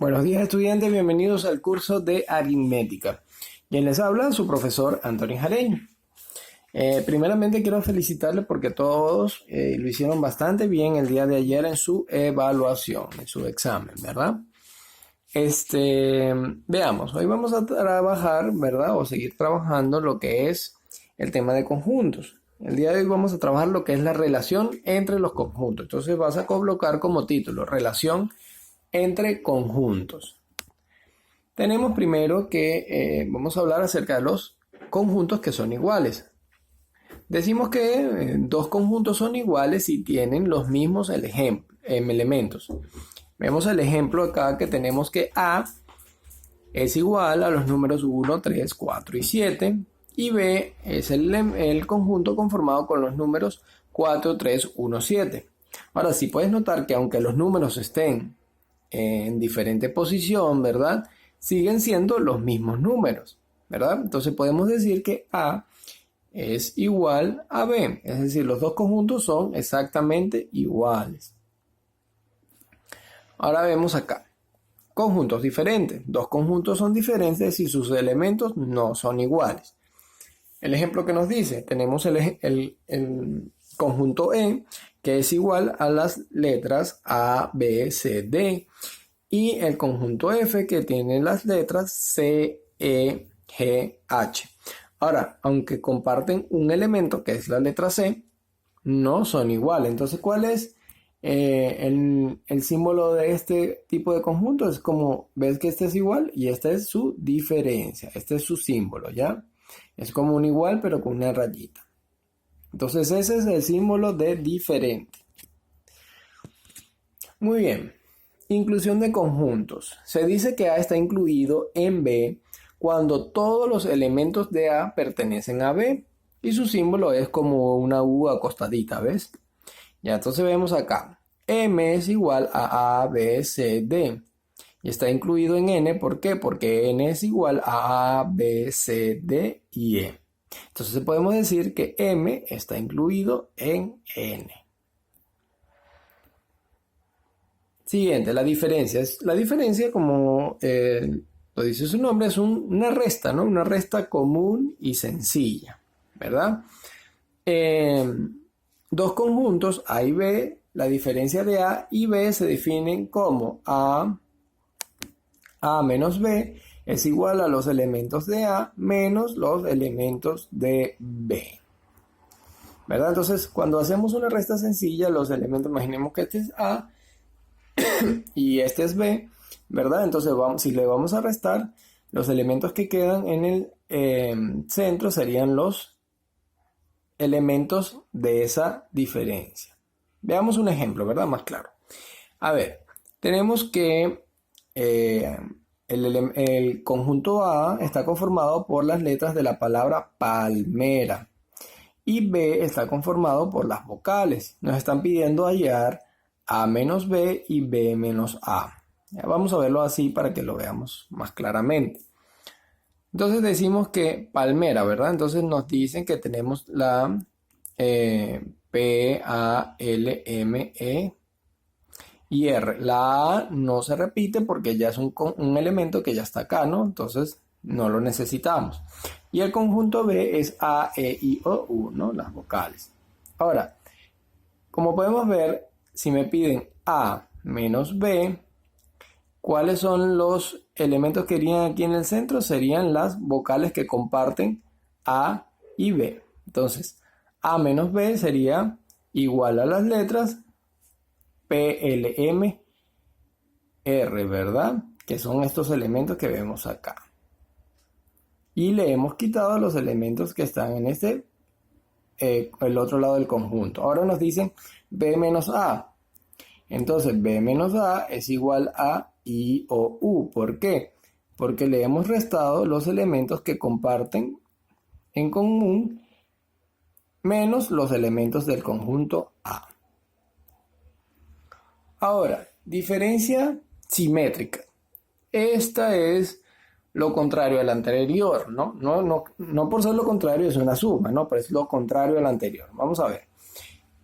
Buenos días, estudiantes, bienvenidos al curso de aritmética. Quien les habla, su profesor Antonio Jareño. Primeramente quiero felicitarles porque todos lo hicieron bastante bien el día de ayer en su evaluación, en su examen, ¿verdad? Veamos, hoy vamos a trabajar, ¿verdad? O seguir trabajando lo que es el tema de conjuntos. El día de hoy vamos a trabajar lo que es la relación entre los conjuntos. Entonces vas a colocar como título, relación entre conjuntos. Tenemos primero que vamos a hablar acerca de los conjuntos que son iguales. Decimos que dos conjuntos son iguales si tienen los mismos elementos. Vemos el ejemplo acá que tenemos que A es igual a los números 1, 3, 4 y 7 y B es el conjunto conformado con los números 4, 3, 1, 7. Ahora, sí puedes notar que aunque los números estén en diferente posición, ¿verdad? Siguen siendo los mismos números, ¿verdad? Entonces podemos decir que A es igual a B, es decir, los dos conjuntos son exactamente iguales. Ahora vemos acá, conjuntos diferentes. Dos conjuntos son diferentes si sus elementos no son iguales. El ejemplo que nos dice, tenemos el conjunto E, que es igual a las letras A, B, C, D. Y el conjunto F, que tiene las letras C, E, G, H. Ahora, aunque comparten un elemento, que es la letra C, no son iguales. Entonces, ¿cuál es el símbolo de este tipo de conjunto? Es como, ves que este es igual y esta es su diferencia. Este es su símbolo, ¿ya? Es como un igual, pero con una rayita. Entonces ese es el símbolo de diferente. Muy bien. Inclusión de conjuntos. Se dice que A está incluido en B cuando todos los elementos de A pertenecen a B y su símbolo es como una U acostadita, ¿ves? Ya, entonces vemos acá. M es igual a B, C, D. Y está incluido en N, ¿por qué? Porque N es igual a B, C, D y E. Entonces podemos decir que M está incluido en N. Siguiente, la diferencia. La diferencia, como lo dice su nombre, es una resta, ¿no? Una resta común y sencilla, ¿verdad? Dos conjuntos, A y B, la diferencia de A y B se definen como A menos B es igual a los elementos de A menos los elementos de B. ¿Verdad? Entonces, cuando hacemos una resta sencilla, los elementos, imaginemos que este es A y este es B, ¿verdad? Entonces, si le vamos a restar, los elementos que quedan en el centro serían los elementos de esa diferencia. Veamos un ejemplo, ¿verdad? Más claro. A ver, tenemos que el conjunto A está conformado por las letras de la palabra palmera y B está conformado por las vocales. Nos están pidiendo hallar A menos B y B menos A. Ya vamos a verlo así para que lo veamos más claramente. Entonces decimos que palmera, ¿verdad? Entonces nos dicen que tenemos la P, A, L, M, E y R. La A no se repite porque ya es un elemento que ya está acá, ¿no? Entonces no lo necesitamos. Y el conjunto B es A, E, I, O, U, ¿no? Las vocales. Ahora, como podemos ver, si me piden A menos B, ¿cuáles son los elementos que irían aquí en el centro? Serían las vocales que comparten A y B. Entonces, A menos B sería igual a las letras P, L, M, R, ¿verdad? Que son estos elementos que vemos acá. Y le hemos quitado los elementos que están en el otro lado del conjunto. Ahora nos dicen B menos A. Entonces, B menos A es igual a I, O, U. ¿Por qué? Porque le hemos restado los elementos que comparten en común menos los elementos del conjunto A. Ahora, diferencia simétrica. Esta es lo contrario al anterior, ¿no? No por ser lo contrario es una suma, ¿no? Pero es lo contrario al anterior. Vamos a ver.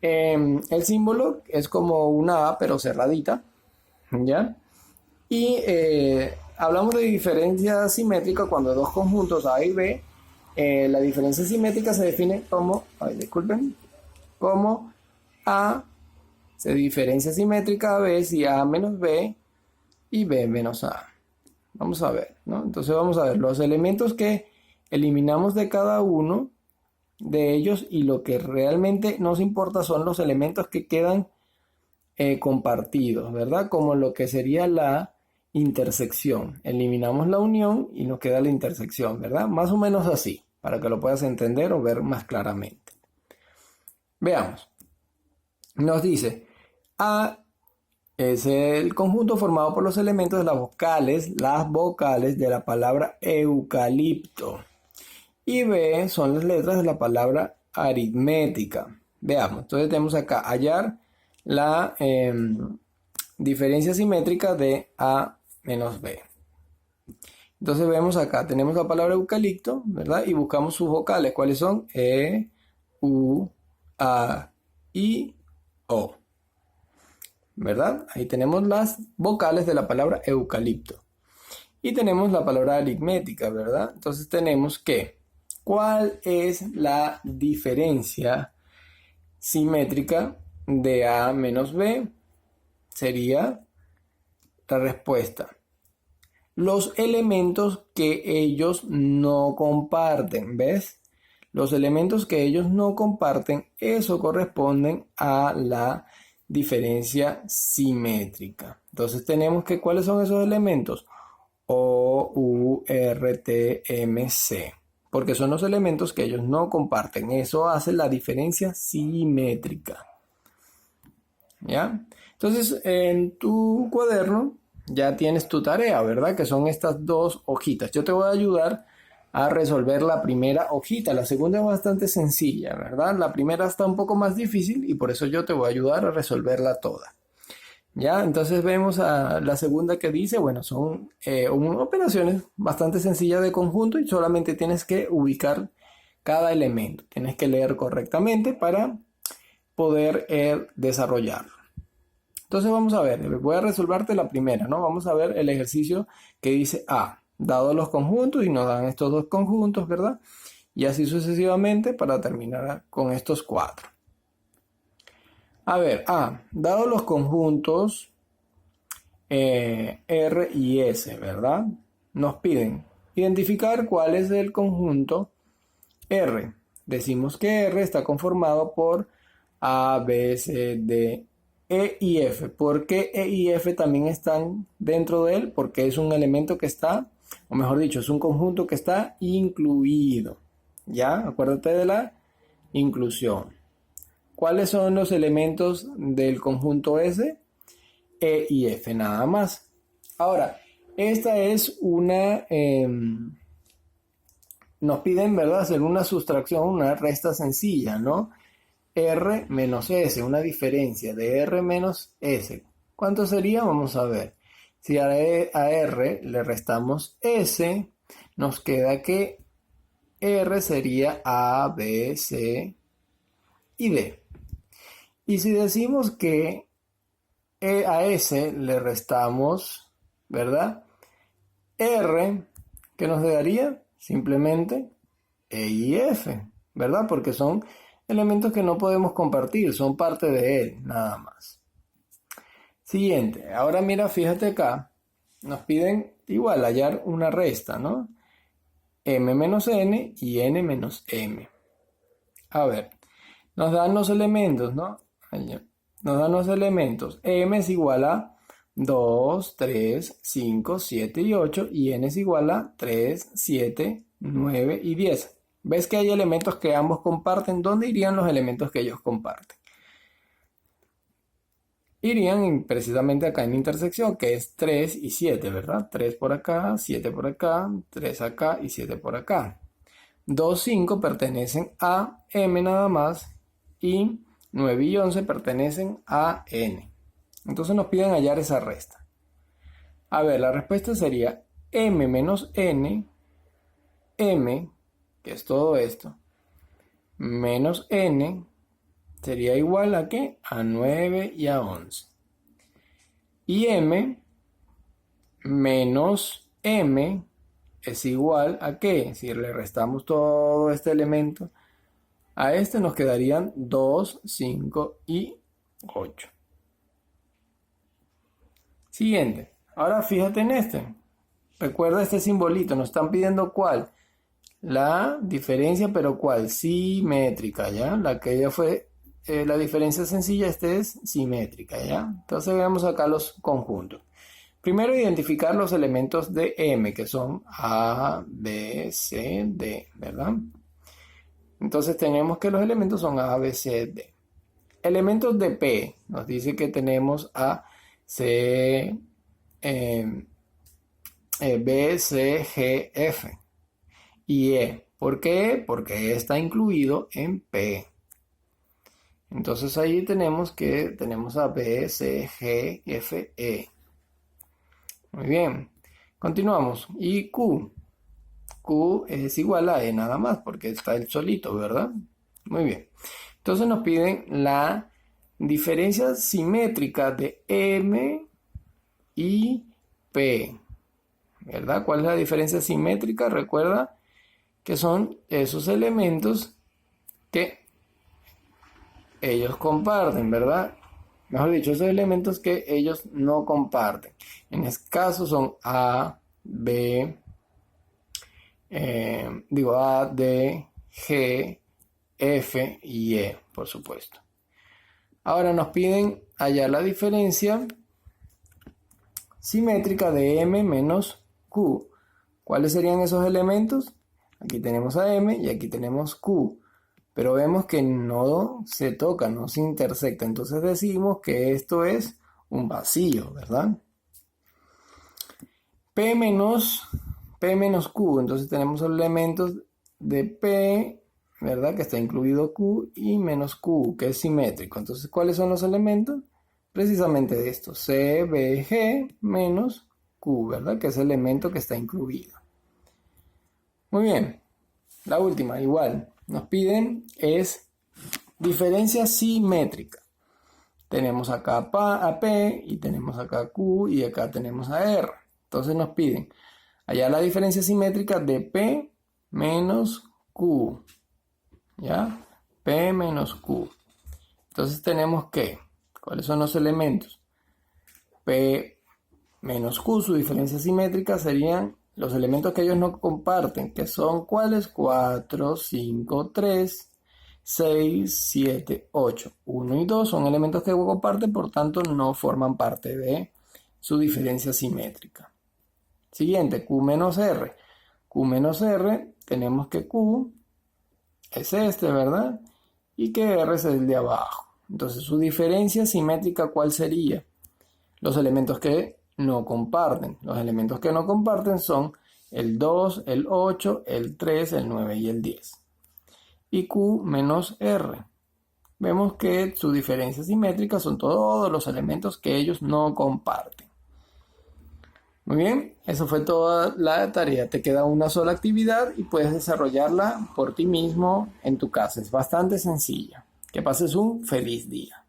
El símbolo es como una A, pero cerradita, ¿ya? Y hablamos de diferencia simétrica cuando dos conjuntos A y B, la diferencia simétrica se define como, como A se diferencia simétrica a B si A menos B y B menos A. Vamos a ver, ¿no? Entonces vamos a ver los elementos que eliminamos de cada uno de ellos y lo que realmente nos importa son los elementos que quedan compartidos, ¿verdad? Como lo que sería la intersección. Eliminamos la unión y nos queda la intersección, ¿verdad? Más o menos así, para que lo puedas entender o ver más claramente. Veamos. Nos dice, A es el conjunto formado por los elementos de las vocales de la palabra eucalipto. Y B son las letras de la palabra aritmética. Veamos, entonces tenemos acá hallar la diferencia simétrica de A menos B. Entonces vemos acá, tenemos la palabra eucalipto, ¿verdad? Y buscamos sus vocales. ¿Cuáles son? E, U, A, I, O. ¿Verdad? Ahí tenemos las vocales de la palabra eucalipto. Y tenemos la palabra aritmética, ¿verdad? Entonces tenemos que, ¿cuál es la diferencia simétrica de A menos B? Sería la respuesta. Los elementos que ellos no comparten, ¿ves? Los elementos que ellos no comparten, eso corresponden a la diferencia simétrica. Entonces tenemos que, ¿cuáles son esos elementos? O, U, R, T, M, C. Porque son los elementos que ellos no comparten. Eso hace la diferencia simétrica. ¿Ya? Entonces, en tu cuaderno ya tienes tu tarea, ¿verdad? Que son estas dos hojitas. Yo te voy a ayudar a resolver la primera hojita. La segunda es bastante sencilla, ¿verdad? La primera está un poco más difícil y por eso yo te voy a ayudar a resolverla toda. ¿Ya? Entonces vemos a la segunda que dice, bueno, son operaciones bastante sencillas de conjunto y solamente tienes que ubicar cada elemento. Tienes que leer correctamente para poder desarrollarlo. Entonces vamos a ver, voy a resolverte la primera, ¿no? Vamos a ver el ejercicio que dice A, dado los conjuntos y nos dan estos dos conjuntos, ¿verdad? Y así sucesivamente para terminar con estos cuatro. A ver, A, dado los conjuntos R y S, ¿verdad? Nos piden identificar cuál es el conjunto R. Decimos que R está conformado por A, B, C, D, E y F. ¿Por qué E y F también están dentro de él? Porque es un elemento que está, o mejor dicho, es un conjunto que está incluido. ¿Ya? Acuérdate de la inclusión. ¿Cuáles son los elementos del conjunto S? E y F, nada más. Ahora, esta es una... nos piden, ¿verdad?, hacer una sustracción, una resta sencilla, ¿no? R menos S, una diferencia de R menos S. ¿Cuánto sería? Vamos a ver. Si a R le restamos S, nos queda que R sería A, B, C y D. Y si decimos que a S le restamos, ¿verdad?, R, ¿qué nos daría? Simplemente E y F, ¿verdad? Porque son elementos que no podemos compartir, son parte de él, nada más. Siguiente, ahora mira, fíjate acá, nos piden igual hallar una resta, ¿no? M menos N y N menos M. A ver, nos dan los elementos, ¿no? Nos dan los elementos. M es igual a 2, 3, 5, 7 y 8 y N es igual a 3, 7, 9 y 10. ¿Ves que hay elementos que ambos comparten? ¿Dónde irían los elementos que ellos comparten? Irían precisamente acá en intersección, que es 3 y 7, ¿verdad? 3 por acá, 7 por acá, 3 acá y 7 por acá. 2, 5 pertenecen a M nada más y 9 y 11 pertenecen a N. Entonces nos piden hallar esa resta. A ver, la respuesta sería M menos N, M, que es todo esto, menos N, sería igual a ¿qué? A 9 y a 11. Y M menos m es igual a ¿qué? Si le restamos todo este elemento a este, nos quedarían 2, 5 y 8. Siguiente. Ahora fíjate en este. Recuerda este simbolito. Nos están pidiendo ¿cuál? La diferencia, pero ¿cuál? Simétrica, ¿ya? La que ya fue la diferencia sencilla, este es simétrica, ¿ya? Entonces veamos acá los conjuntos. Primero identificar los elementos de M, que son A, B, C, D, ¿verdad? Entonces tenemos que los elementos son A, B, C, D. Elementos de P, nos dice que tenemos A, C, B, C, G, F y E. ¿Por qué? Porque E está incluido en P. Entonces ahí tenemos a B, C, G, F, E. Muy bien. Continuamos. Y Q. Q es igual a E nada más porque está el solito, ¿verdad? Muy bien. Entonces nos piden la diferencia simétrica de M y P, ¿verdad? ¿Cuál es la diferencia simétrica? Recuerda que son esos elementos que ellos comparten, ¿verdad? Mejor dicho, esos elementos que ellos no comparten. En este caso son A, B, A, D, G, F y E, por supuesto. Ahora nos piden hallar la diferencia simétrica de M menos Q. ¿Cuáles serían esos elementos? Aquí tenemos a M y aquí tenemos Q. Pero vemos que no se toca, no se intersecta. Entonces decimos que esto es un vacío, ¿verdad? P menos Q. Entonces tenemos los elementos de P, ¿verdad? Que está incluido Q y menos Q, que es simétrico. Entonces, ¿cuáles son los elementos? Precisamente de esto. C, B, G menos Q, ¿verdad? Que es el elemento que está incluido. Muy bien. La última, igual. Nos piden es diferencia simétrica. Tenemos acá a P y tenemos acá a Q y acá tenemos a R. Entonces nos piden hallar la diferencia simétrica de P menos Q. ¿Ya? P menos Q. Entonces tenemos que, ¿cuáles son los elementos? P menos Q, su diferencia simétrica serían los elementos que ellos no comparten, que son ¿cuáles? 4, 5, 3, 6, 7, 8. 1 y 2 son elementos que comparten, por tanto no forman parte de su diferencia simétrica. Siguiente, Q menos R. Q menos R, tenemos que Q es este, ¿verdad? Y que R es el de abajo. Entonces su diferencia simétrica, ¿cuál sería? Los elementos que no comparten. Los elementos que no comparten son el 2, el 8, el 3, el 9 y el 10. Y Q menos R. Vemos que su diferencia simétrica son todos los elementos que ellos no comparten. Muy bien, eso fue toda la tarea. Te queda una sola actividad y puedes desarrollarla por ti mismo en tu casa. Es bastante sencilla. Que pases un feliz día.